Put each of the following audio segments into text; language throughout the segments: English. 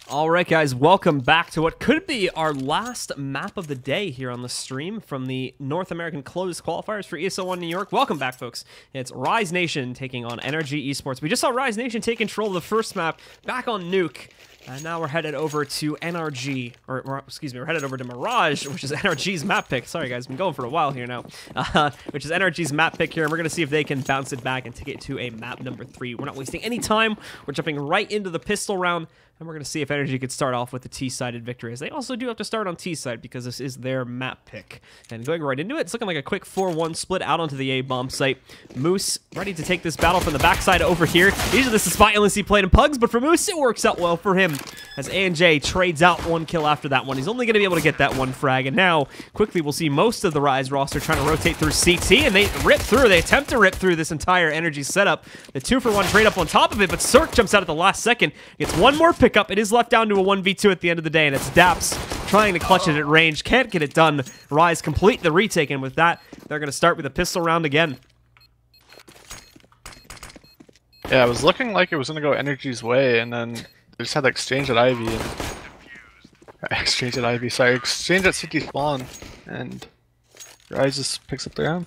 All right, guys, welcome back to what could be our last map of the day here on the stream from the North American closed qualifiers for ESL One New York. Welcome back, folks. It's Rise Nation taking on NRG Esports. We just saw Rise Nation take control of the first map back on Nuke. And now we're headed over to NRG, or excuse me, we're headed over to Mirage, which is NRG's map pick. Sorry, guys, been going for a while here now. Which is NRG's map pick here, and we're going to see if they can bounce it back and take it to a map number 3. We're not wasting any time. We're jumping right into the pistol round, and we're going to see if NRG could start off with the T-sided victory, as they also do have to start on T-side because this is their map pick. And going right into it, it's looking like a quick 4-1 split out onto the A-bomb site. Moose ready to take this battle from the backside over here. Usually this is spot you only see played in Pugs, but for Moose, it works out well for him, as A&J trades out one kill after that one. He's only going to be able to get that one frag, and now, quickly, we'll see most of the Rise roster trying to rotate through CT, and they rip through. They attempt to rip through this entire NRG setup. The 2-for-1 trade up on top of it, but Cirque jumps out at the last second. Gets one more pickup. It is left down to a 1v2 at the end of the day, and it's Daps trying to clutch it at range. Can't get it done. Rise complete the retake, and with that, they're going to start with a pistol round again. Yeah, it was looking like it was going to go NRG's way, and then they just had to exchange at Ivy. Exchange at CT spawn, and Rise just picks up the round.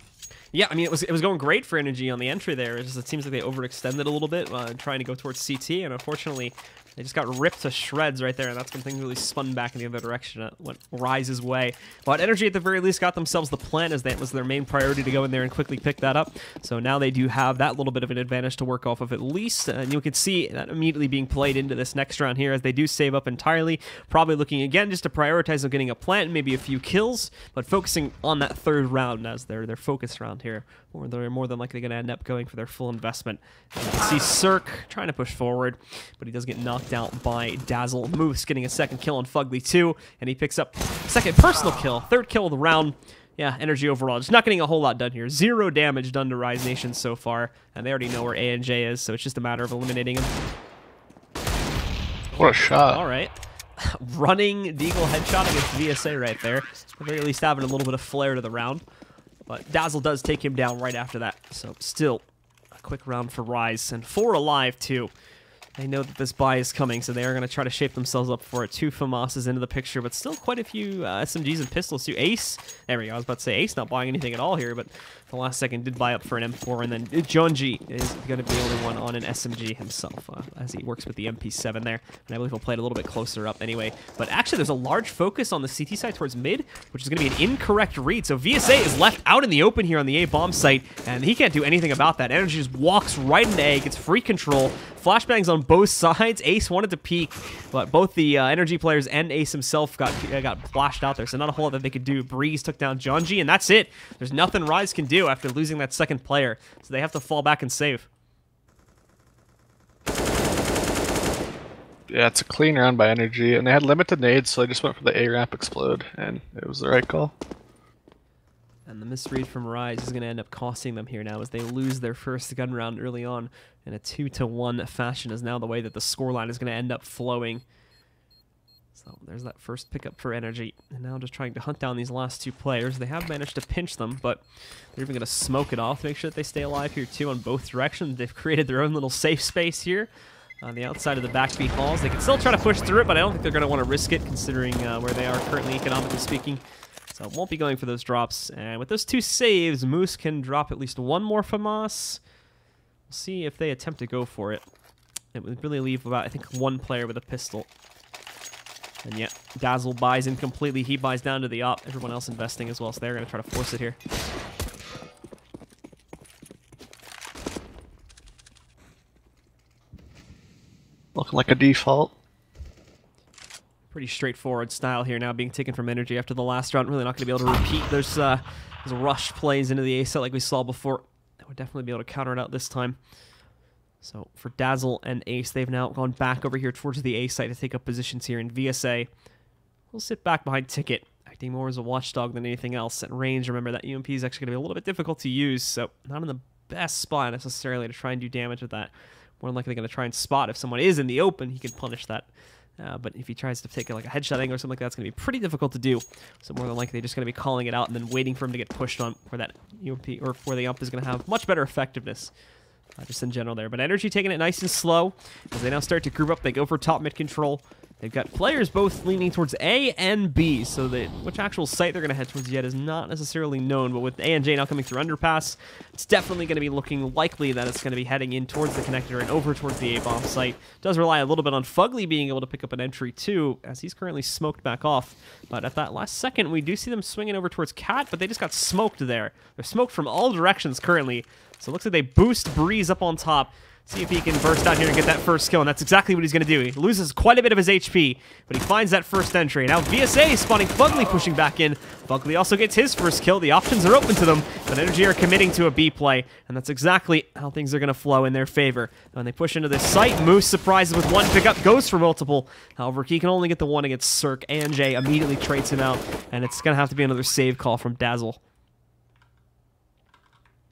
Yeah, I mean, it was going great for NRG on the entry there. It seems like they overextended a little bit, trying to go towards CT, and unfortunately, they just got ripped to shreds right there, and that's when things really spun back in the other direction. Went Rise's way. But NRG, at the very least, got themselves the plan, as that was their main priority to go in there and quickly pick that up. So now they do have that little bit of an advantage to work off of at least, and you can see that immediately being played into this next round here, as they do save up entirely. Probably looking again just to prioritize on getting a plant, maybe a few kills, but focusing on that third round as their focus round here, or they're more than likely going to end up going for their full investment. And you can see Cirque trying to push forward, but he does get knocked out by Dazzle. Moose getting a second kill on Fugly too, and he picks up second personal kill, third kill of the round. Yeah, NRG overall just not getting a whole lot done here. 0 damage done to Rise Nation so far, and they already know where A&J is, so it's just a matter of eliminating him. What a shot. All right. Running Deagle headshot against VSA right there. At the very least having a little bit of flair to the round. But Dazzle does take him down right after that. So still a quick round for Rise. And 4 alive too. They know that this buy is coming, so they are going to try to shape themselves up for it. 2 FAMASs into the picture, but still quite a few SMGs and pistols too. Ace, there we go. I was about to say Ace not buying anything at all here, but the last second did buy up for an M4, and then Jonji is going to be the only one on an SMG himself, as he works with the MP7 there. And I believe he'll play it a little bit closer up anyway. But actually, there's a large focus on the CT side towards mid, which is going to be an incorrect read. So VSA is left out in the open here on the A-bomb site, and he can't do anything about that. NRG just walks right into A, gets free control. Flashbangs on both sides. Ace wanted to peek, but both the NRG players and Ace himself got flashed out there, so not a whole lot that they could do. Breeze took down Jonji, and that's it. There's nothing Rise can do after losing that second player, so they have to fall back and save. Yeah, it's a clean round by NRG, and they had limited nades, so they just went for the A-ramp explode, and it was the right call. And the misread from Rise is going to end up costing them here now, as they lose their first gun round early on in a 2-1 fashion, is now the way that the scoreline is going to end up flowing. So there's that first pickup for NRG. And now just trying to hunt down these last 2 players. They have managed to pinch them, but they're even going to smoke it off to make sure that they stay alive here too on both directions. They've created their own little safe space here on the outside of the backbeat halls. They can still try to push through it, but I don't think they're going to want to risk it, considering where they are currently economically speaking. So won't be going for those drops. And with those 2 saves, Moose can drop at least 1 more FAMAS. We'll see if they attempt to go for it. It would really leave about, I think, 1 player with a pistol. And yeah, Dazzle buys in completely. He buys down to the op. Everyone else investing as well, so they're going to try to force it here. Looking like a default. Pretty straightforward style here now being taken from NRG after the last round. Really not going to be able to repeat those rush plays into the A set like we saw before. They would definitely be able to counter it out this time. So for Dazzle and Ace, they've now gone back over here towards the A site to take up positions here. And VSA will sit back behind Ticket, acting more as a watchdog than anything else. At range, remember that UMP is actually going to be a little bit difficult to use, so not in the best spot necessarily to try and do damage with that. More than likely going to try and spot if someone is in the open, he can punish that. But if he tries to take like a headshot angle or something like that, it's going to be pretty difficult to do. So more than likely, they're just going to be calling it out and then waiting for him to get pushed on where that UMP or where the UMP is going to have much better effectiveness. just in general there. But NRG taking it nice and slow as they now start to group up. They go for top mid control. They've got players both leaning towards A and B, so which actual site they're going to head towards yet is not necessarily known, but with A and J now coming through underpass, it's definitely going to be looking likely that it's going to be heading in towards the connector and over towards the A-bomb site. Does rely a little bit on Fugly being able to pick up an entry too, as he's currently smoked back off, but at that last second, we do see them swinging over towards Cat, but they just got smoked there. They're smoked from all directions currently, so it looks like they boost Breeze up on top. See if he can burst out here and get that first kill, and that's exactly what he's going to do. He loses quite a bit of his HP, but he finds that first entry. Now VSA is spawning Fugly pushing back in. Fugly also gets his first kill. The options are open to them, but NRG are committing to a B play, and that's exactly how things are going to flow in their favor. When they push into this site, Moose surprises with one pickup, goes for multiple. However, he can only get the one against Cirque. ANJ immediately trades him out, and it's going to have to be another save call from Dazzle.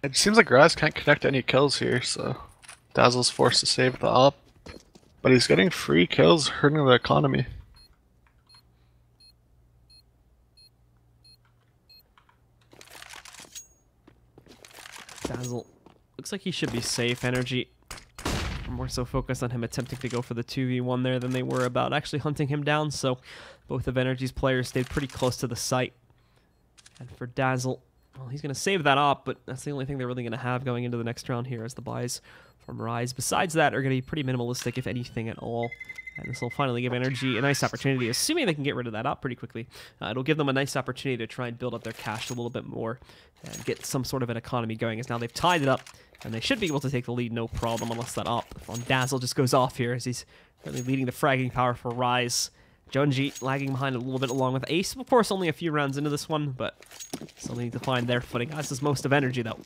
It seems like Raz can't connect any kills here, so Dazzle's forced to save the op, but he's getting free kills, hurting the economy. Dazzle looks like he should be safe. NRG are more so focused on him attempting to go for the 2v1 there than they were about actually hunting him down, so both of NRG's players stayed pretty close to the site. And for Dazzle, well, he's going to save that op, but that's the only thing they're really going to have going into the next round here as the buys from Rise. Besides that, are going to be pretty minimalistic, if anything at all. And this will finally give NRG a nice opportunity, assuming they can get rid of that op pretty quickly. It'll give them a nice opportunity to try and build up their cash a little bit more and get some sort of an economy going, as now they've tied it up, and they should be able to take the lead no problem, unless that op on Dazzle just goes off here, as he's currently leading the fragging power for Rise. Junji lagging behind a little bit along with Ace. Of course, only a few rounds into this one, but still need to find their footing. As does most of NRG, though.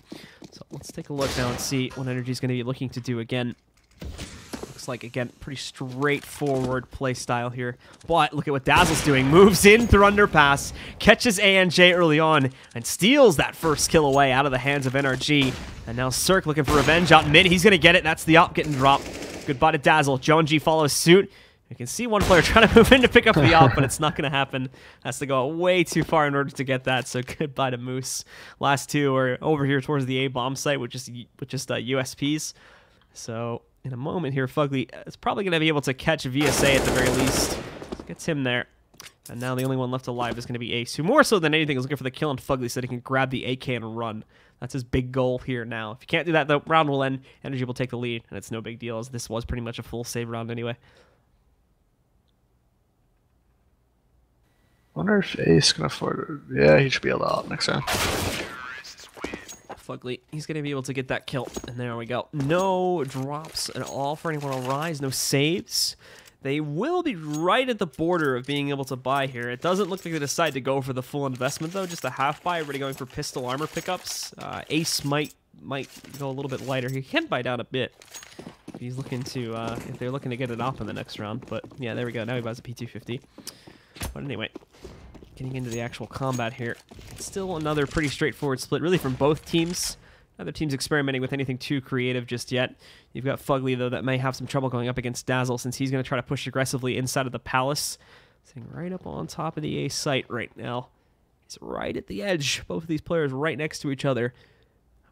So let's take a look now and see what NRG is going to be looking to do again. Looks like, again, pretty straightforward play style here. But look at what Dazzle's doing. Moves in through underpass, catches ANJ early on, and steals that first kill away out of the hands of NRG. And now Cirque looking for revenge out mid. He's going to get it. That's the op getting dropped. Goodbye to Dazzle. Junji follows suit. You can see one player trying to move in to pick up the op, but it's not going to happen. Has to go way too far in order to get that, so goodbye to Moose. Last two are over here towards the A-bomb site with just USPs. So in a moment here, Fugly is probably going to be able to catch VSA at the very least. Gets him there. And now the only one left alive is going to be Ace, who more so than anything is looking for the kill on Fugly so that he can grab the AK and run. That's his big goal here now. If you can't do that, the round will end. NRG will take the lead, and it's no big deal, as this was pretty much a full save round anyway. Wonder if Ace can afford it. Yeah, he should be able to op next time. Fugly, he's going to be able to get that kill. And there we go. No drops at all for anyone on Rise. No saves. They will be right at the border of being able to buy here. It doesn't look like they decide to go for the full investment, though. Just a half buy. Everybody going for pistol armor pickups. Ace might go a little bit lighter. He can buy down a bit. He's looking to, if they're looking to get it off in the next round. But yeah, there we go. Now he buys a P250. But anyway, getting into the actual combat here, it's still another pretty straightforward split, really, from both teams. Neither team's experimenting with anything too creative just yet. You've got Fugly, though, that may have some trouble going up against Dazzle, since he's going to try to push aggressively inside of the Palace. Sitting right up on top of the A site right now. He's right at the edge. Both of these players right next to each other.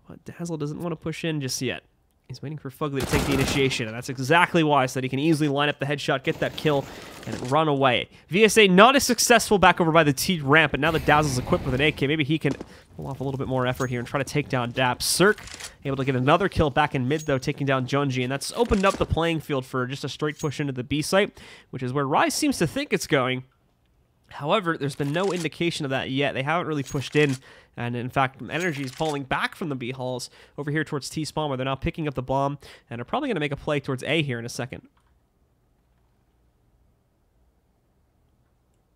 But Dazzle doesn't want to push in just yet. He's waiting for Fugly to take the initiation, and that's exactly why, so that he can easily line up the headshot, get that kill, and run away. VSA not as successful back over by the T ramp, but now that Dazzle's equipped with an AK, maybe he can pull off a little bit more effort here and try to take down Dap. Cirque able to get another kill back in mid, though, taking down Junji, and that's opened up the playing field for just a straight push into the B site, which is where Rise seems to think it's going. However, there's been no indication of that yet. They haven't really pushed in, and in fact, NRG is falling back from the B halls over here towards T spawn, where they're now picking up the bomb, and are probably going to make a play towards A here in a second.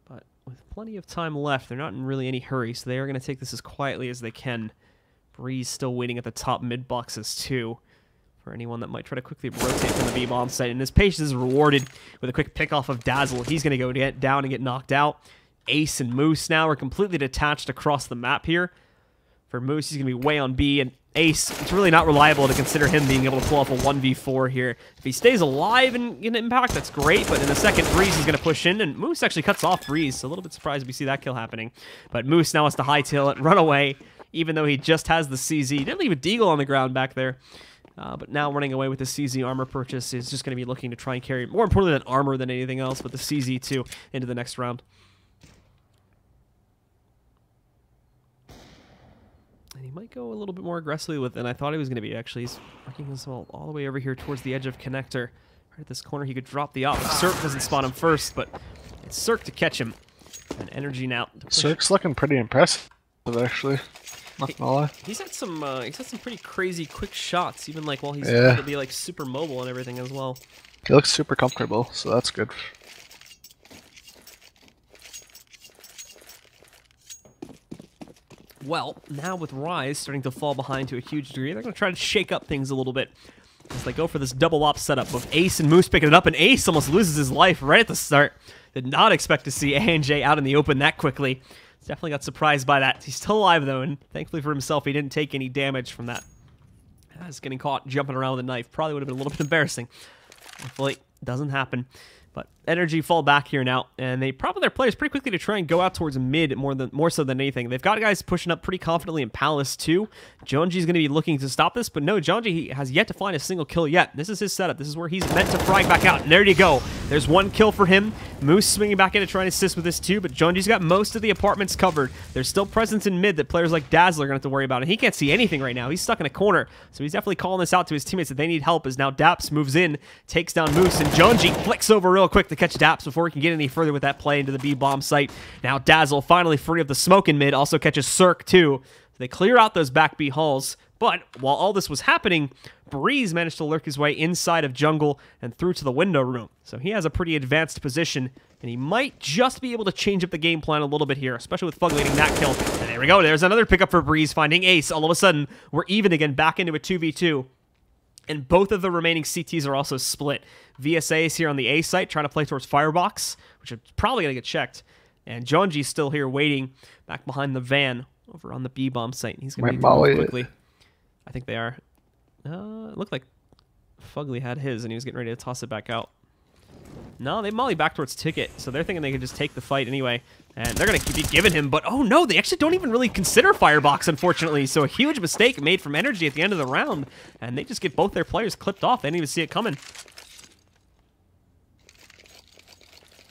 But with plenty of time left, they're not in really any hurry, so they are going to take this as quietly as they can. Breeze still waiting at the top mid boxes too, for anyone that might try to quickly rotate from the B-bomb site. And his patience is rewarded with a quick pick off of Dazzle. He's going to go get down and get knocked out. Ace and Moose now are completely detached across the map here. For Moose, he's going to be way on B, and Ace, it's really not reliable to consider him being able to pull off a 1v4 here. If he stays alive and get an impact, that's great, but in a second, Breeze is going to push in, and Moose actually cuts off Breeze, so a little bit surprised if we see that kill happening. But Moose now has to hightail it, run away, even though he just has the CZ. He didn't leave a deagle on the ground back there. But now running away with the CZ armor purchase is just going to be looking to try and carry, more importantly than armor than anything else, but the CZ2 into the next round. And he might go a little bit more aggressively with than I thought he was going to be, actually. He's working himself all the way over here towards the edge of connector. Right at this corner, he could drop the op. Cirque doesn't spot him first, but it's Cirque to catch him. And energy now. Cirque's looking pretty impressive, actually. Not gonna lie. He's had some pretty crazy quick shots, even like while he's able to be like super mobile and everything as well. He looks super comfortable, so that's good. Well, now with Rise starting to fall behind to a huge degree, they're going to try to shake up things a little bit as they go for this double op setup with Ace and Moose picking it up, and Ace almost loses his life right at the start. Did not expect to see ANJ out in the open that quickly. Definitely got surprised by that. He's still alive, though, and thankfully for himself, he didn't take any damage from that. As getting caught jumping around with a knife probably would have been a little bit embarrassing. Hopefully, it doesn't happen. But NRG fall back here now, and they prop up their players pretty quickly to try and go out towards mid more so than anything. They've got guys pushing up pretty confidently in Palace too. Jonji's going to be looking to stop this, but no, Jonji has yet to find a single kill yet. This is his setup. This is where he's meant to frag back out, and there you go. There's one kill for him. Moose swinging back in to try and assist with this too, but Jonji's got most of the apartments covered. There's still presence in mid that players like Dazzler are going to have to worry about, and he can't see anything right now. He's stuck in a corner, so he's definitely calling this out to his teammates that they need help as now Daps moves in, takes down Moose, and Jonji flicks over real quick to catch Daps before he can get any further with that play into the B-bomb site. Now Dazzle finally free of the smoke in mid, also catches Cirque too. They clear out those back B halls, but while all this was happening, Breeze managed to lurk his way inside of jungle and through to the window room. So he has a pretty advanced position, and he might just be able to change up the game plan a little bit here, especially with Fug leading that kill. And there we go, there's another pickup for Breeze, finding Ace. All of a sudden, we're even again, back into a 2v2. And both of the remaining CTs are also split. VSA is here on the A site, trying to play towards Firebox, which is probably going to get checked. And Jonji's still here waiting back behind the van over on the B-bomb site. He's going to be moving quickly. I think they are. It looked like Fugly had his, and he was getting ready to toss it back out. No, they molly back towards Ticket, so they're thinking they can just take the fight anyway. And they're going to keep giving him, but oh no, they actually don't even really consider Firebox, unfortunately. So a huge mistake made from NRG at the end of the round, and they just get both their players clipped off. They didn't even see it coming.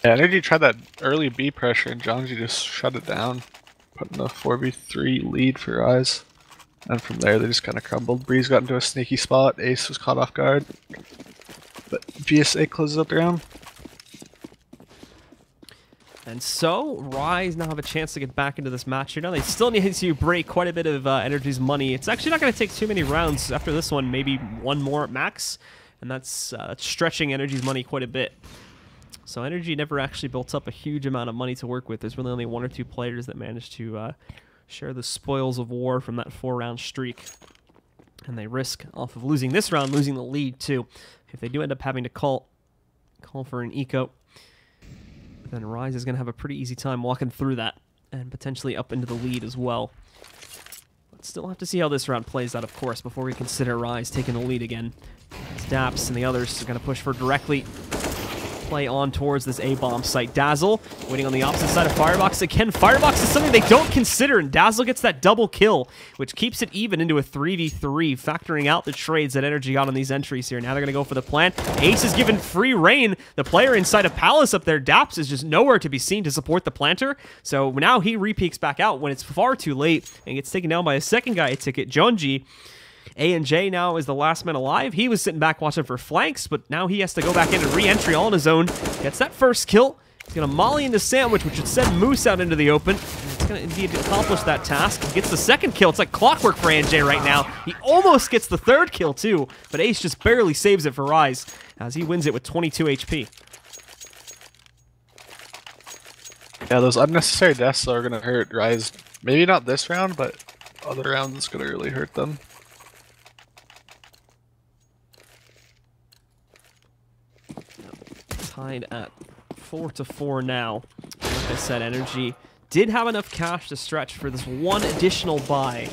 Yeah, NRG tried that early B pressure, and Jonji just shut it down, putting a 4v3 lead for Rise. And from there, they just kind of crumbled. Breeze got into a sneaky spot. Ace was caught off guard. But VSA closes up the round. And so, Rise now have a chance to get back into this match here. Now, they still need to break quite a bit of NRG's money. It's actually not going to take too many rounds after this one, maybe one more at max. And that's stretching NRG's money quite a bit. So NRG never actually built up a huge amount of money to work with. There's really only one or two players that managed to share the spoils of war from that 4-round streak. And they risk, off of losing this round, losing the lead too. If they do end up having to call for an eco, then Rise is going to have a pretty easy time walking through that and potentially up into the lead as well. But still have to see how this round plays out, of course, before we consider Rise taking the lead again. As Daps and the others are going to push for directly play on towards this A-bomb site. Dazzle waiting on the opposite side of Firebox. Again, Firebox is something they don't consider, and Dazzle gets that double kill, which keeps it even into a 3v3, factoring out the trades that NRG got on these entries here. Now they're going to go for the plant. Ace is given free reign. The player inside of Palace up there, Daps, is just nowhere to be seen to support the planter, so now he re-peeks back out when it's far too late and gets taken down by a second guy at Ticket, Jonji. A&J now is the last man alive. He was sitting back watching for flanks, but now he has to go back in and re-entry all on his own. Gets that first kill. He's going to molly into Sandwich, which would send Moose out into the open. It's going to indeed accomplish that task. He gets the second kill. It's like clockwork for A&J right now. He almost gets the third kill, too, but Ace just barely saves it for Rise as he wins it with 22 HP. Yeah, those unnecessary deaths are going to hurt Rise. Maybe not this round, but other rounds it's going to really hurt them. Tied at 4-4 now. Like I said, NRG did have enough cash to stretch for this one additional buy.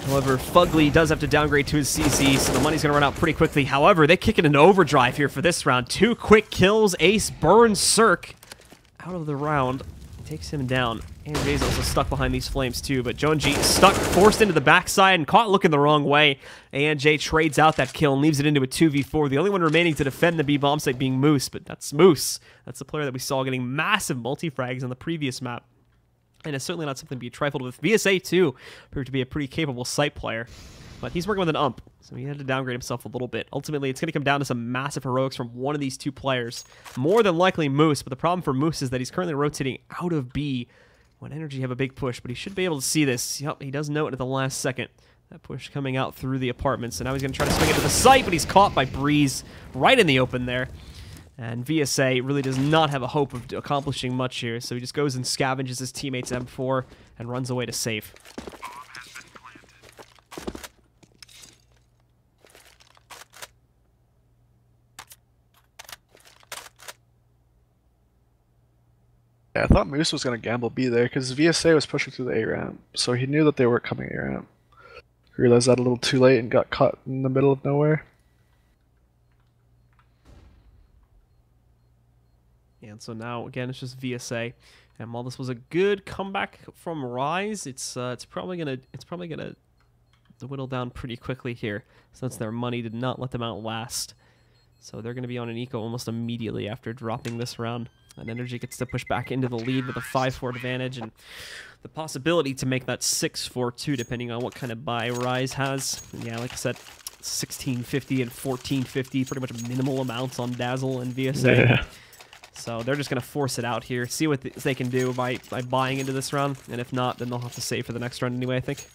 However, Fugly does have to downgrade to his CC, so the money's going to run out pretty quickly. However, they kick it into overdrive here for this round. 2 quick kills. Ace burns Cirque out of the round. takes him down. And Jay's also stuck behind these flames too, but Jonji stuck, forced into the backside, and caught looking the wrong way. ANJ trades out that kill and leaves it into a 2v4. The only one remaining to defend the B bomb site being Moose, but that's Moose. That's the player that we saw getting massive multi-frags on the previous map. And it's certainly not something to be trifled with. VSA, too, proved to be a pretty capable site player. But he's working with an ump, so he had to downgrade himself a little bit. Ultimately, it's going to come down to some massive heroics from one of these two players. More than likely Moose, but the problem for Moose is that he's currently rotating out of B when NRG have a big push, but he should be able to see this. Yep, he does note it at the last second. That push coming out through the apartment, so now he's going to try to swing into the site, but he's caught by Breeze right in the open there. And VSA really does not have a hope of accomplishing much here, so he just goes and scavenges his teammate's M4 and runs away to safe. Yeah, I thought Moose was going to gamble B there, because VSA was pushing through the A ramp, so he knew that they weren't coming A ramp. Realized that a little too late and got caught in the middle of nowhere. And so now, again, it's just VSA. And while this was a good comeback from Rise, it's probably gonna whittle down pretty quickly here, since their money did not let them outlast. So they're gonna be on an eco almost immediately after dropping this round. And NRG gets to push back into the lead with a 5-4 advantage and the possibility to make that 6-4-2 depending on what kind of buy Rise has. And yeah, like I said, 1650 and 1450, pretty much minimal amounts on Dazzle and VSA. Yeah. So they're just going to force it out here, see what they can do by buying into this round, and if not, then they'll have to save for the next round anyway, I think.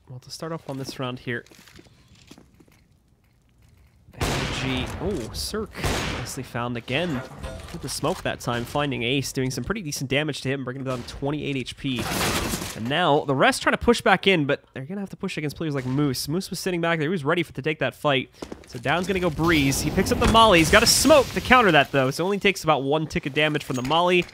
Well, to start off on this round here, oh, Cirque nicely found again with the smoke that time, finding Ace, doing some pretty decent damage to him, bringing him down to 28 HP. And now the rest trying to push back in, but they're going to have to push against players like Moose. Moose was sitting back there. He was ready to take that fight. So down's going to go Breeze. He picks up the Molly. He's got a smoke to counter that, though. So it only takes about 1 tick of damage from the Molly.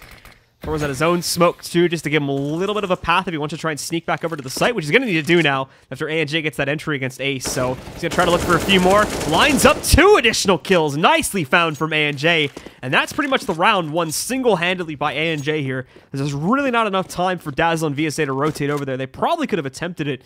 Throws out his own smoke, too, just to give him a little bit of a path if he wants to try and sneak back over to the site, which he's going to need to do now after ANJ gets that entry against Ace. So he's going to try to look for a few more. Lines up 2 additional kills. Nicely found from ANJ. And that's pretty much the round won single-handedly by ANJ here. There's really not enough time for Dazzle and VSA to rotate over there. They probably could have attempted it,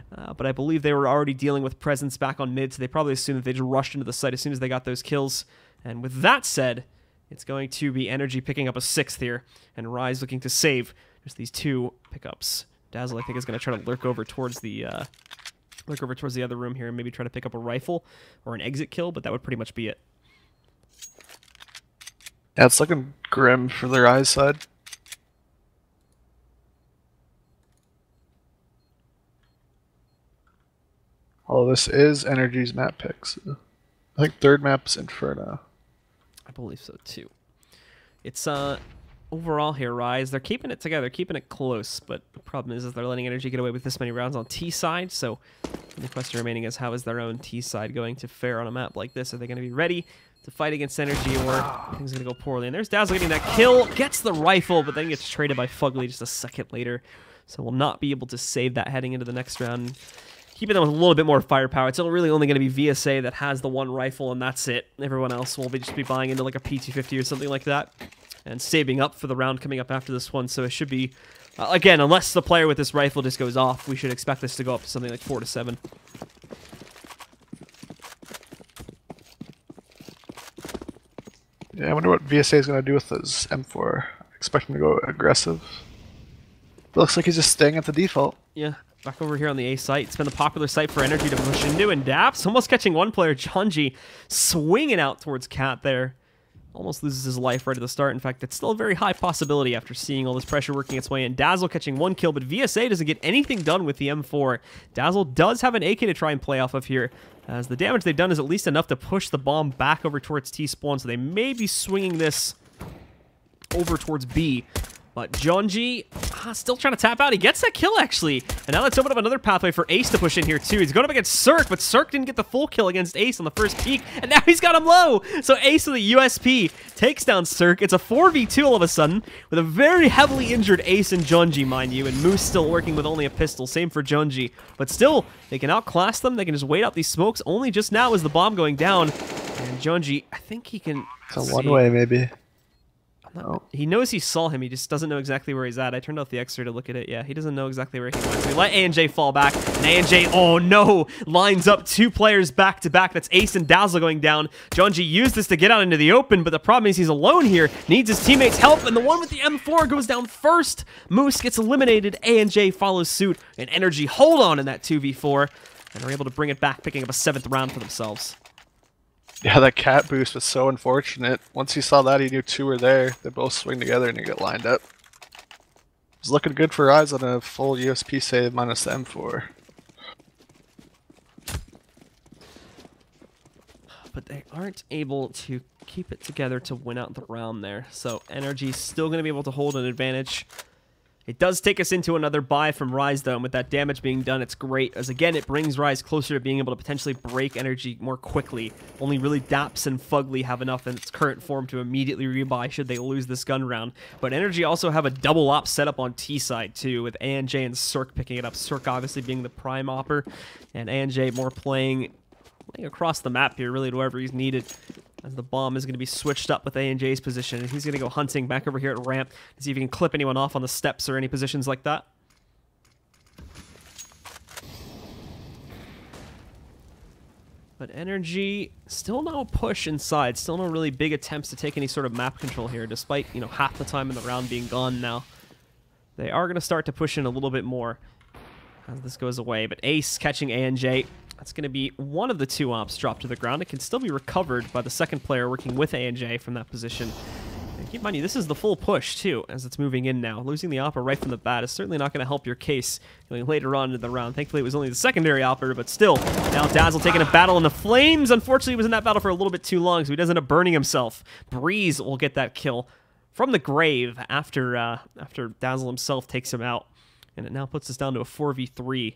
but I believe they were already dealing with presence back on mid, so they probably assumed that they just rushed into the site as soon as they got those kills. And with that said, it's going to be NRG picking up a 6th here, and Rise looking to save just these 2 pickups. Dazzle, I think, is going to try to lurk over towards the other room here and maybe try to pick up a rifle or an exit kill, but that would pretty much be it. Yeah, it's looking grim for the Rise side. All this is NRG's map picks. I think 3rd map's Inferno. I believe so, too. It's, overall here, Rise, they're keeping it together, keeping it close, but the problem is they're letting NRG get away with this many rounds on T side, so the question remaining is how is their own T side going to fare on a map like this? Are they going to be ready to fight against NRG, or things are going to go poorly? And there's Dazzle getting that kill, gets the rifle, but then gets traded by Fugly just a second later, so will not be able to save that heading into the next round. Keeping them with a little bit more firepower. It's really only going to be VSA that has the 1 rifle, and that's it. Everyone else will just be buying into like a P250 or something like that, and saving up for the round coming up after this one. So it should be, again, unless the player with this rifle just goes off, we should expect this to go up to something like 4 to 7. Yeah, I wonder what VSA is going to do with his M4. Expect him to go aggressive. It looks like he's just staying at the default. Yeah. Back over here on the A site. It's been the popular site for NRG to push into, and Daps almost catching one player, Jonji, swinging out towards Cat there. Almost loses his life right at the start. In fact, it's still a very high possibility after seeing all this pressure working its way in. Dazzle catching 1 kill, but VSA doesn't get anything done with the M4. Dazzle does have an AK to try and play off of here, as the damage they've done is at least enough to push the bomb back over towards T-spawn, so they may be swinging this over towards B. But Jonji still trying to tap out. He gets that kill, actually. And now that's opened up another pathway for Ace to push in here, too. He's going up against Cirque, but Cirque didn't get the full kill against Ace on the first peek. And now he's got him low. So Ace with the USP takes down Cirque. It's a 4v2 all of a sudden with a very heavily injured Ace and Jonji, mind you. And Moose still working with only a pistol. Same for Jonji. But still, they can outclass them. They can just wait out these smokes. Only just now is the bomb going down. And Jonji, I think he can... It's a one-way, maybe. No. He knows he saw him, he just doesn't know exactly where he's at. I turned off the X-ray to look at it. Yeah, he doesn't know exactly where he went. So we let ANJ fall back, and ANJ, oh no, lines up 2 players back to back. That's Ace and Dazzle going down. Jonji used this to get out into the open, but the problem is he's alone here, needs his teammates' help, and the one with the M4 goes down first. Moose gets eliminated, ANJ follows suit, and NRG hold on in that 2v4, and are able to bring it back, picking up a 7th round for themselves. Yeah, that cat boost was so unfortunate. Once he saw that, he knew 2 were there. They both swing together and they get lined up. It was looking good for Eyes on a full USP save minus the M4. But they aren't able to keep it together to win out the round there. So NRG's still going to be able to hold an advantage. It does take us into another buy from Rise, though, and with that damage being done, it's great, as again, it brings Rise closer to being able to potentially break NRG more quickly. Only really Daps and Fugly have enough in its current form to immediately rebuy should they lose this gun round. But NRG also have a double op set up on T side, too, with ANJ and Cirque picking it up. Cirque obviously being the prime opper, and ANJ more playing across the map here, really, to wherever he's needed. As the bomb is going to be switched up with ANJ's position, and he's going to go hunting back over here at ramp to see if he can clip anyone off on the steps or any positions like that. But NRG, still no push inside, still no really big attempts to take any sort of map control here, despite, you know, half the time in the round being gone now. They are going to start to push in a little bit more as this goes away, but Ace catching ANJ. That's going to be one of the 2 ops dropped to the ground. It can still be recovered by the second player working with ANJ from that position. And keep in mind, this is the full push, too, as it's moving in now. Losing the opera right from the bat is certainly not going to help your case going later on in the round. Thankfully, it was only the secondary opera, but still. Now Dazzle taking a battle in the flames. Unfortunately, he was in that battle for a little bit too long, so he does end up burning himself. Breeze will get that kill from the grave after Dazzle himself takes him out. And it now puts us down to a 4v3.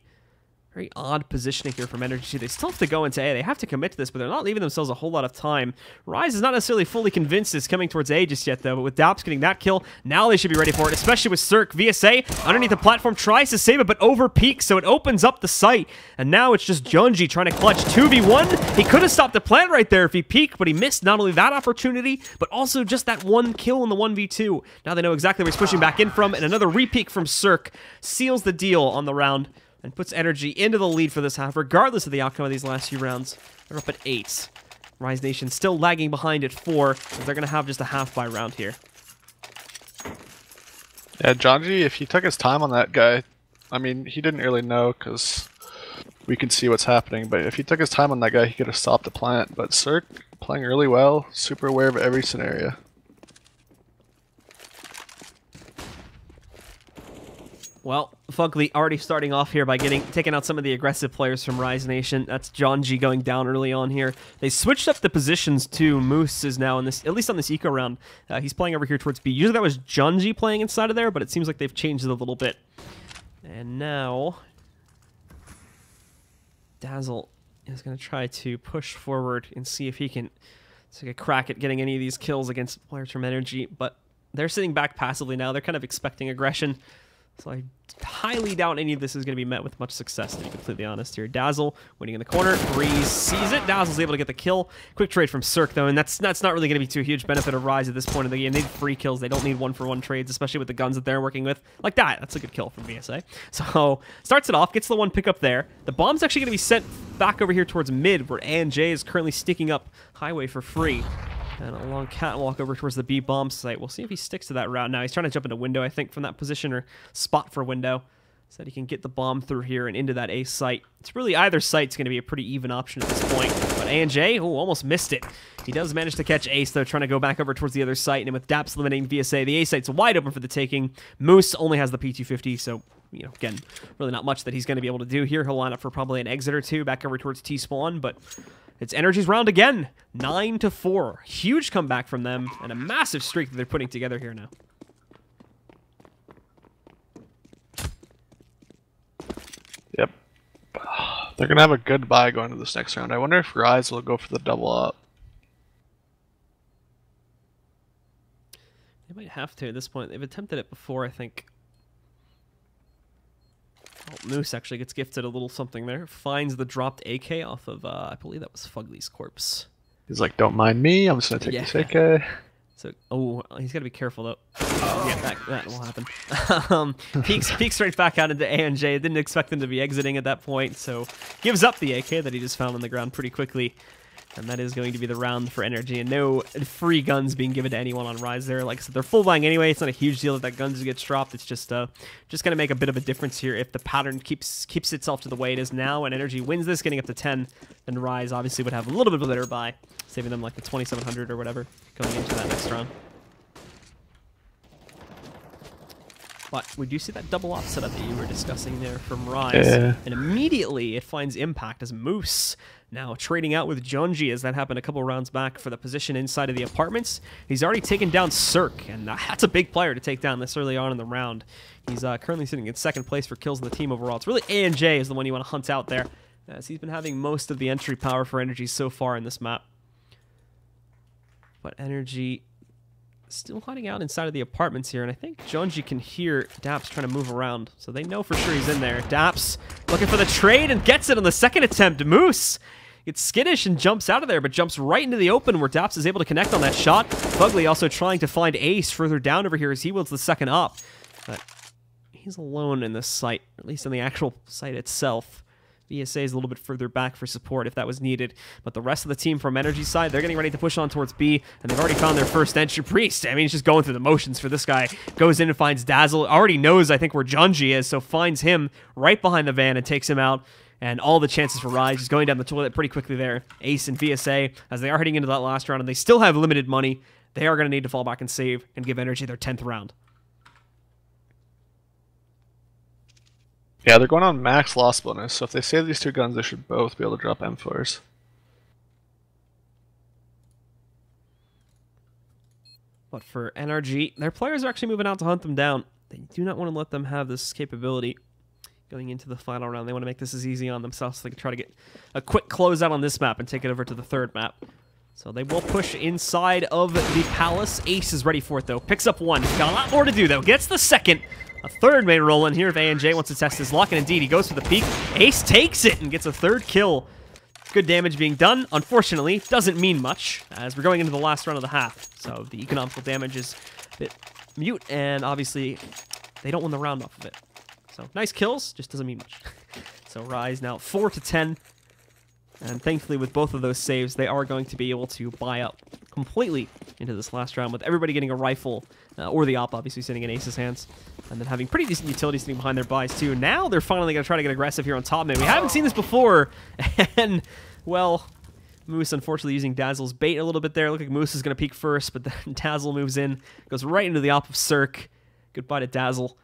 Very odd positioning here from NRG. They still have to go into A. They have to commit to this, but they're not leaving themselves a whole lot of time. Rise is not necessarily fully convinced it's coming towards A just yet, though, but with Daps getting that kill, now they should be ready for it, especially with Cirque. VSA underneath the platform tries to save it, but over peaks, so it opens up the site. And now it's just Jonji trying to clutch 2v1. He could have stopped the plant right there if he peeked, but he missed not only that opportunity, but also just that one kill in the 1v2. Now they know exactly where he's pushing back in from, and another repeak from Cirque seals the deal on the round and puts NRG into the lead for this half, regardless of the outcome of these last few rounds. They're up at 8. Rise Nation still lagging behind at 4, so they're going to have just a half-buy round here. Yeah, Jonji, if he took his time on that guy, I mean, he didn't really know because we can see what's happening, but if he took his time on that guy, he could have stopped the plant. But Cirque playing really well, super aware of every scenario. Well, Fugly already starting off here by taking out some of the aggressive players from Rise Nation. That's Jonji going down early on here. They switched up the positions too. Moose is now in this, at least on this eco round. He's playing over here towards B. Usually that was Jonji playing inside of there, but it seems like they've changed it a little bit. And now Dazzle is going to try to push forward and see if he can take a crack at getting any of these kills against players from NRG, but they're sitting back passively now. They're kind of expecting aggression. So I highly doubt any of this is going to be met with much success, to be completely honest here. Dazzle winning in the corner. Breeze sees it. Dazzle's able to get the kill. Quick trade from Cirque, though, and that's not really going to be too huge benefit of Rise at this point in the game. They need free kills. They don't need one-for-one trades, especially with the guns that they're working with. Like that. That's a good kill from VSA. So starts it off, gets the one pickup there. The bomb's actually going to be sent back over here towards mid, where ANJ is currently sticking up highway for free. And a long catwalk over towards the B bomb site. We'll see if he sticks to that route now. He's trying to jump into window, I think, from that position, or spot for window, so that he can get the bomb through here and into that A site. It's really either site's going to be a pretty even option at this point. But ANJ, oh, almost missed it. He does manage to catch Ace, though, trying to go back over towards the other site. And with Daps eliminating VSA, the A site's wide open for the taking. Moose only has the P250, so, you know, again, really not much that he's going to be able to do here. He'll line up for probably an exit or two back over towards T-spawn, but it's NRG's round again. 9-4. Huge comeback from them, and a massive streak that they're putting together here now. They're gonna have a good buy going to this next round. I wonder if Rise will go for the double up. They might have to at this point. They've attempted it before, I think. Oh, Moose actually gets gifted a little something there. Finds the dropped AK off of, I believe that was Fugly's corpse. He's like, don't mind me, I'm just gonna take this AK. So, oh, he's got to be careful, though. Yeah, that will happen. Peeks right back out into ANJ. Didn't expect them to be exiting at that point, so gives up the AK that he just found on the ground pretty quickly. And that is going to be the round for NRG, and no free guns being given to anyone on Rise there. Like I said, they're full buying anyway. It's not a huge deal that guns gets dropped. It's just going to make a bit of a difference here if the pattern keeps itself to the way it is now, and NRG wins this, getting up to 10. Then Rise obviously would have a little bit of a better buy, saving them like the 2,700 or whatever going into that next round. But we do see that double off setup that you were discussing there from Rise. Yeah. And immediately it finds impact as Moose now trading out with Junji, as that happened a couple rounds back for the position inside of the apartments. He's already taken down Cirque, and that's a big player to take down this early on in the round. He's currently sitting in second place for kills in the team overall. It's really ANJ is the one you want to hunt out there, as he's been having most of the entry power for NRG so far in this map. But NRG still hiding out inside of the apartments here, and I think Junji can hear Daps trying to move around, so they know for sure he's in there. Daps looking for the trade and gets it on the second attempt. Moose gets skittish and jumps out of there, but jumps right into the open where Daps is able to connect on that shot. Fugly also trying to find Ace further down over here as he wields the second up, but he's alone in this site, or at least in the actual site itself. VSA is a little bit further back for support if that was needed, but the rest of the team from NRG's side, they're getting ready to push on towards B, and they've already found their first entry. Priest, I mean, he's just going through the motions for this guy. Goes in and finds Dazzle, already knows, I think, where Junji is, so finds him right behind the van and takes him out, and all the chances for Rise just going down the toilet pretty quickly there. Ace and VSA, as they are heading into that last round, and they still have limited money, they are going to need to fall back and save and give NRG their 10th round. Yeah, they're going on max loss bonus, so if they save these two guns, they should both be able to drop M4s. But for NRG, their players are actually moving out to hunt them down. They do not want to let them have this capability going into the final round. They want to make this as easy on themselves so they can try to get a quick closeout on this map and take it over to the third map. So they will push inside of the Palace. Ace is ready for it, though. Picks up one. He's got a lot more to do, though. Gets the second. A third may roll in here if ANJ wants to test his luck, and indeed, he goes for the peek. Ace takes it and gets a third kill. Good damage being done. Unfortunately, doesn't mean much, as we're going into the last round of the half. So the economical damage is a bit mute, and obviously, they don't win the round off of it. So nice kills, just doesn't mean much. So Rise now 4-10. And thankfully, with both of those saves, they are going to be able to buy up completely into this last round, with everybody getting a rifle, or the op obviously sitting in Ace's hands, and then having pretty decent utility sitting behind their buys too. Now they're finally going to try to get aggressive here on top mid. We haven't seen this before, and, well, Moose unfortunately using Dazzle's bait a little bit there. Look like Moose is going to peek first, but then Dazzle moves in, goes right into the op of Cirque. Goodbye to Dazzle.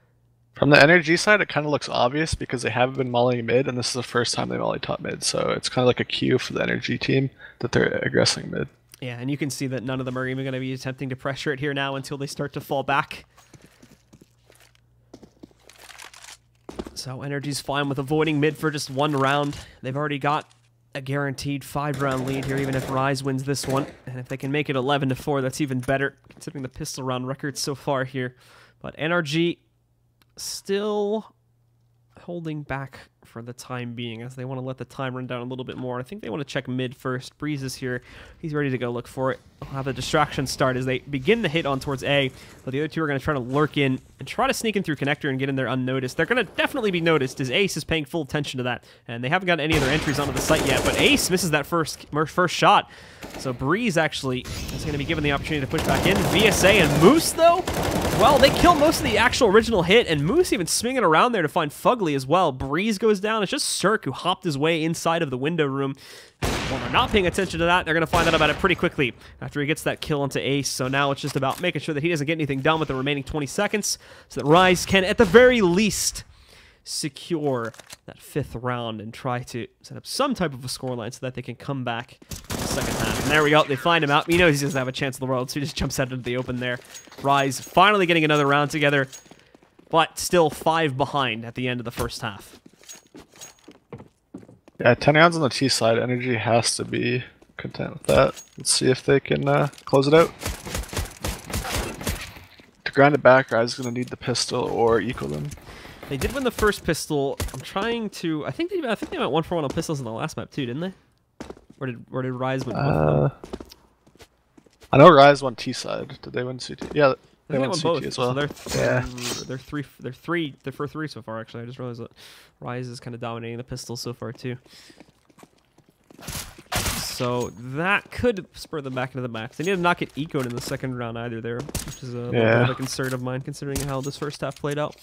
From the NRG side, it kind of looks obvious because they haven't been mollying mid, and this is the first time they've molly top mid, so it's kind of like a cue for the NRG team that they're aggressing mid. Yeah, and you can see that none of them are even going to be attempting to pressure it here now until they start to fall back. So NRG's fine with avoiding mid for just one round. They've already got a guaranteed 5-round lead here, even if Rise wins this one. And if they can make it 11-4, that's even better, considering the pistol round record so far here. But NRG still holding back for the time being, as they want to let the time run down a little bit more. I think they want to check mid first. Breeze is here. He's ready to go look for it. They'll have the distraction start as they begin to hit on towards A, but the other two are going to try to lurk in and try to sneak in through connector and get in there unnoticed. They're going to definitely be noticed, as Ace is paying full attention to that, and they haven't got any other entries onto the site yet, but Ace misses that first shot. So Breeze actually is going to be given the opportunity to push back in. VSA and Moose, though, well, they kill most of the actual original hit, and Moose even swinging around there to find Fugly as well. Breeze goes down. It's just Cirque who hopped his way inside of the window room. While they're not paying attention to that, they're going to find out about it pretty quickly after he gets that kill onto Ace. So now it's just about making sure that he doesn't get anything done with the remaining 20 seconds, so that Rise can, at the very least, secure that 5th round and try to set up some type of a scoreline so that they can come back in the second half. And there we go. They find him out. He knows he doesn't have a chance in the world, so he just jumps out into the open there. Rise finally getting another round together, but still 5 behind at the end of the first half. Yeah, 10 rounds on the T side. Energy has to be content with that. Let's see if they can close it out. To grind it back, Rise is going to need the pistol or equal them. They did win the first pistol. I'm trying to. I think they went 1-for-1 on pistols in the last map too, didn't they? Or did Rise win both of them? I know Rise won T side. Did they win CT? Yeah, they won CT both as well. So they're for three so far. Actually, I just realized that Rise is kind of dominating the pistol so far too. So that could spur them back into the max. They need to not get ecoed in the second round either there, which is a little bit of a concern of mine considering how this first half played out.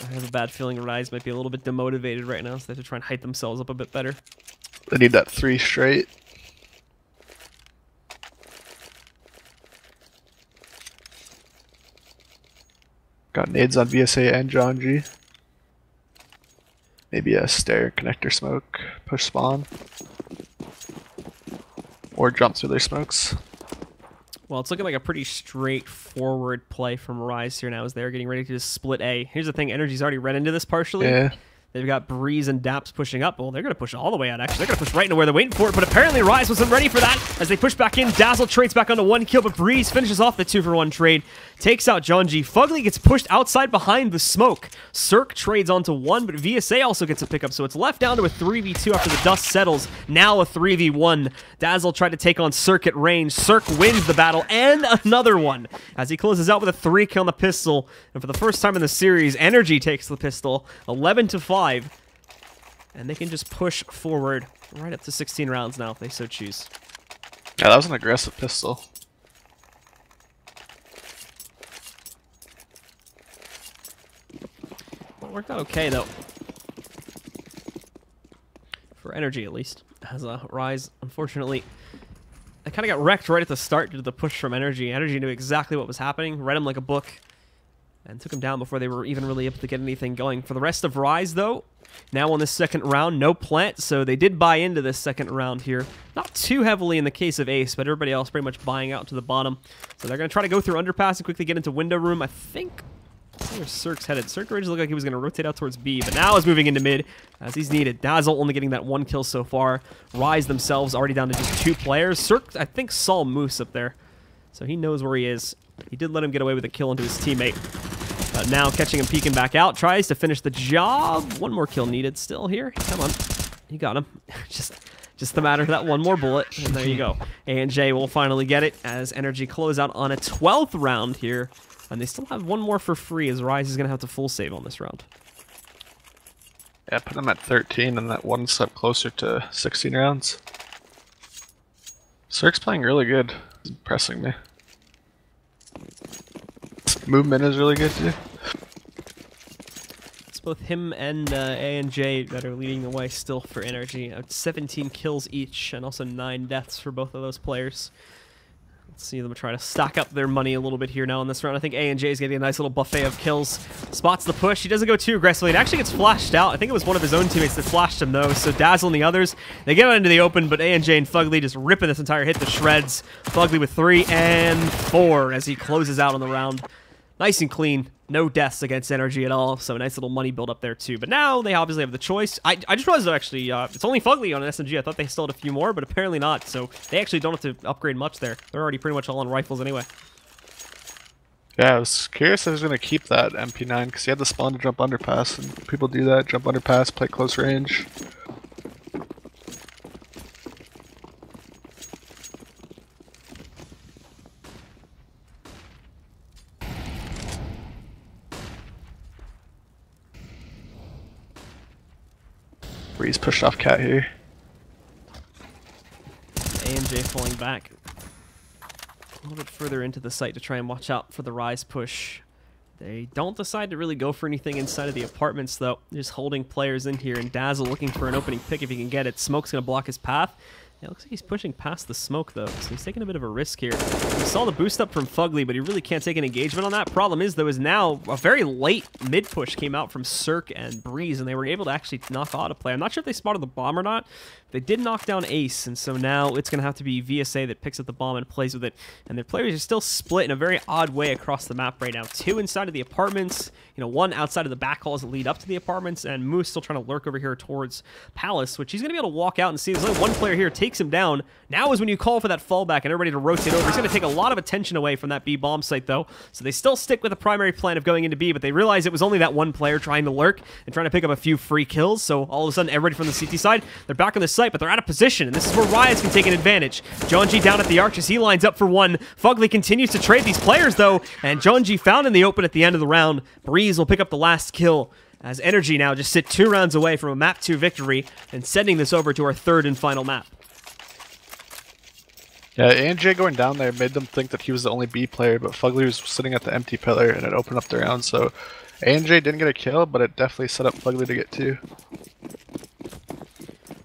I have a bad feeling Rise might be a little bit demotivated right now, so they have to try and hype themselves up a bit better. They need that 3 straight. Got nades on VSA and John G. Maybe a stair connector smoke, push spawn. Or jump through their smokes. Well, it's looking like a pretty straightforward play from Rise here now as they're getting ready to just split A. Here's the thing, Energy's already read into this partially. Yeah. They've got Breeze and Daps pushing up. Well, they're going to push all the way out, actually. They're going to push right into where they're waiting for it, but apparently Rise wasn't ready for that as they push back in. Dazzle trades back onto 1 kill, but Breeze finishes off the 2-for-1 trade. Takes out John G. Fugly gets pushed outside behind the smoke. Cirque trades onto 1, but VSA also gets a pickup, so it's left down to a 3v2 after the dust settles. Now a 3v1. Dazzle tried to take on Cirque at range. Cirque wins the battle, and another one as he closes out with a 3 kill on the pistol. And for the first time in the series, Energy takes the pistol, 11-5. And they can just push forward right up to 16 rounds now if they so choose. Yeah, that was an aggressive pistol. Well, it worked out okay, though. For Energy, at least. As Rise, unfortunately, I kind of got wrecked right at the start due to the push from Energy. Energy knew exactly what was happening, read him like a book, and took him down before they were even really able to get anything going. For the rest of Rise, though, now on this second round, no plant, so they did buy into this second round here. Not too heavily in the case of Ace, but everybody else pretty much buying out to the bottom. So they're going to try to go through underpass and quickly get into window room. I think where Cirque's headed. Cirque originally looked like he was going to rotate out towards B, but now is moving into mid as he's needed. Dazzle only getting that 1 kill so far. Rise themselves already down to just 2 players. Cirque, I think, saw Moose up there, so he knows where he is. He did let him get away with a kill into his teammate. Now catching him peeking back out, tries to finish the job. 1 more kill needed still here. Come on. He got him. just the matter of that 1 more bullet, and there you go. A&J will finally get it as Energy close out on a 12th round here. And they still have 1 more for free as Rise is going to have to full save on this round. Yeah, put them at 13 and that 1 step closer to 16 rounds. Cirque's playing really good. He's impressing me. Movement is really good too. It's both him and A&J that are leading the way still for Energy. 17 kills each and also 9 deaths for both of those players. Let's see them try to stack up their money a little bit here now in this round. I think A&J is getting a nice little buffet of kills. Spots the push. He doesn't go too aggressively. It actually gets flashed out. I think it was one of his own teammates that flashed him, though. So Dazzle and the others, they get out into the open, but A&J and Fugly just ripping this entire hit to shreds. Fugly with 3 and 4 as he closes out on the round. Nice and clean. No deaths against Energy at all, so a nice little money build up there too. But now they obviously have the choice. I just realized, though, actually, it's only Fugly on an SMG. I thought they still had a few more, but apparently not. So they actually don't have to upgrade much there. They're already pretty much all on rifles anyway. Yeah, I was curious if I was going to keep that MP9, because he had the spawn to jump underpass, and people do that, jump underpass, play close range. Breeze pushed off Cat here. A&J falling back a little bit further into the site to try and watch out for the Rise push. They don't decide to really go for anything inside of the apartments, though. Just holding players in here, and Dazzle looking for an opening pick if he can get it. Smoke's going to block his path. Yeah, it looks like he's pushing past the smoke, though, so he's taking a bit of a risk here. We saw the boost up from Fugly, but he really can't take an engagement on that. Problem is, though, is now a very late mid-push came out from Cirque and Breeze, and they were able to actually knock out a player. I'm not sure if they spotted the bomb or not. They did knock down Ace, and so now it's going to have to be VSA that picks up the bomb and plays with it. And their players are still split in a very odd way across the map right now. 2 inside of the apartments, 1 outside of the back halls that lead up to the apartments, and Moose still trying to lurk over here towards Palace, which he's going to be able to walk out and see. There's only 1 player here, takes him down. Now is when you call for that fallback and everybody to rotate over. He's going to take a lot of attention away from that B bomb site, though. So they still stick with the primary plan of going into B, but they realize it was only that 1 player trying to lurk and trying to pick up a few free kills. So all of a sudden, everybody from the CT side, they're back on the site, but they're out of position. And this is where Riot can take an advantage. Jonji down at the arch as he lines up for 1. Fugly continues to trade these players, though, and Jonji found in the open at the end of the round. Breeze will pick up the last kill as NRG now just sit 2 rounds away from a map 2 victory and sending this over to our 3rd and final map. Yeah, ANJ going down there made them think that he was the only B player, but Fugly was sitting at the empty pillar and it opened up the round, so ANJ didn't get a kill, but it definitely set up Fugly to get 2.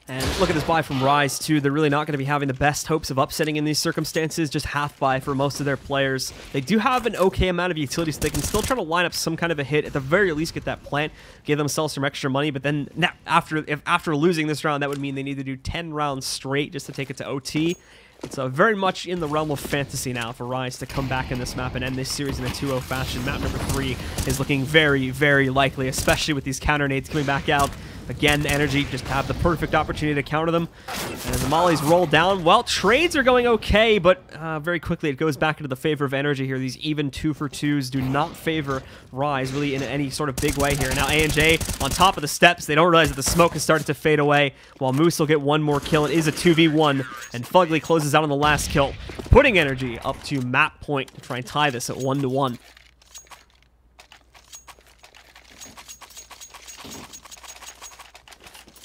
And look at this buy from Rise, too. They're really not going to be having the best hopes of upsetting in these circumstances. Just half buy for most of their players. They do have an okay amount of utilities. So they can still try to line up some kind of a hit. At the very least, get that plant, give themselves some extra money. But then after losing this round, that would mean they need to do 10 rounds straight just to take it to OT. It's very much in the realm of fantasy now for Rise to come back in this map and end this series in a 2-0 fashion. Map number 3 is looking very, very likely, especially with these counter nades coming back out. Again, NRG just have the perfect opportunity to counter them. And the mollies roll down. Well, trades are going okay, but very quickly it goes back into the favor of NRG here. These even 2-for-2s do not favor Rise really in any sort of big way here. Now ANJ on top of the steps. They don't realize that the smoke has started to fade away, while Moose will get 1 more kill. It is a 2v1, and Fugly closes out on the last kill, putting NRG up to map point to try and tie this at 1-1.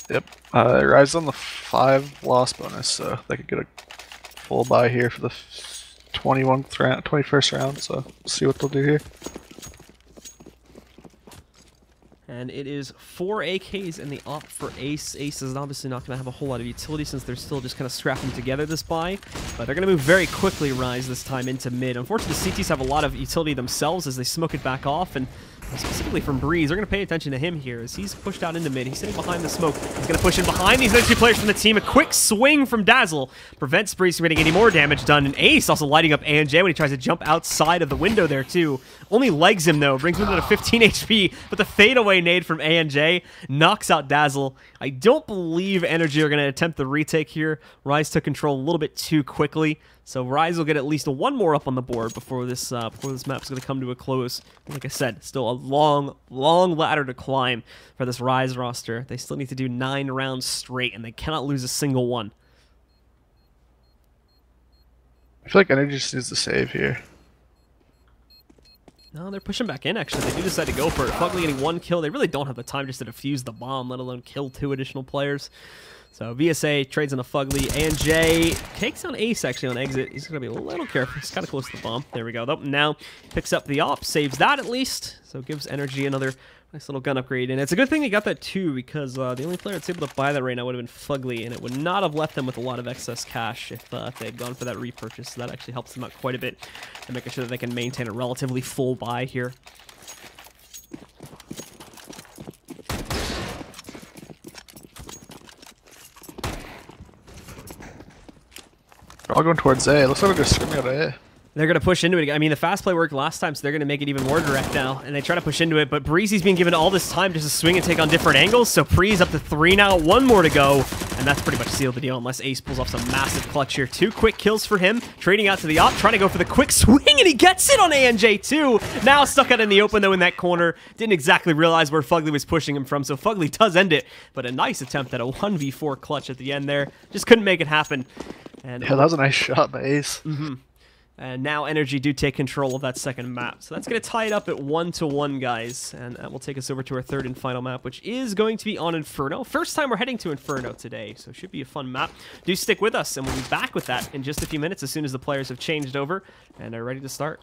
Yep. Rise on the 5 loss bonus, so they could get a full buy here for the 21st round, so we'll see what they'll do here. And it is 4 AKs in the op for Ace. Ace is obviously not going to have a whole lot of utility since they're still just kind of scrapping together this buy. But they're going to move very quickly, Rise, this time into mid. Unfortunately, the CTs have a lot of utility themselves as they smoke it back off. And specifically from Breeze, they're going to pay attention to him here as he's pushed out into mid. He's sitting behind the smoke. He's going to push in behind these other 2 players from the team. A quick swing from Dazzle prevents Breeze from getting any more damage done. And Ace also lighting up ANJ when he tries to jump outside of the window there, too. Only legs him, though. Brings him down to 15 HP. But the fadeaway nade from ANJ knocks out Dazzle. I don't believe NRG are going to attempt the retake here. Rise took control a little bit too quickly. So Rise will get at least 1 more up on the board before this map's going to come to a close. Like I said, still a long, long ladder to climb for this Rise roster. They still need to do 9 rounds straight, and they cannot lose a single one. I feel like NRG just needs to save here. No, they're pushing back in, actually. They do decide to go for it. Fugly getting 1 kill. They really don't have the time just to defuse the bomb, let alone kill 2 additional players. So VSA trades on a Fugly. ANJ takes on Ace, actually, on exit. He's going to be a little careful. He's kind of close to the bomb. There we go. Though. Now picks up the op, saves that at least. So gives NRG another nice little gun upgrade. And it's a good thing they got that, too, because the only player that's able to buy that right now would have been Fugly, and it would not have left them with a lot of excess cash if they had gone for that repurchase. So that actually helps them out quite a bit and making sure that they can maintain a relatively full buy here. They're all going towards A. It looks like they're just screaming out A. They're going to push into it. I mean, the fast play worked last time, so they're going to make it even more direct now. And they try to push into it, but Breezy's being given all this time just to swing and take on different angles. So Breeze up to 3 now, 1 more to go. And that's pretty much sealed the deal unless Ace pulls off some massive clutch here. 2 quick kills for him. Trading out to the op, trying to go for the quick swing, and he gets it on ANJ too. Now stuck out in the open, though, in that corner. Didn't exactly realize where Fugly was pushing him from, so Fugly does end it. But a nice attempt at a 1v4 clutch at the end there. Just couldn't make it happen. And yeah, that was a nice shot by Ace. And now NRG do take control of that second map. So that's going to tie it up at 1-1, guys. And that will take us over to our 3rd and final map, which is going to be on Inferno. First time we're heading to Inferno today, so it should be a fun map. Do stick with us, and we'll be back with that in just a few minutes as soon as the players have changed over and are ready to start.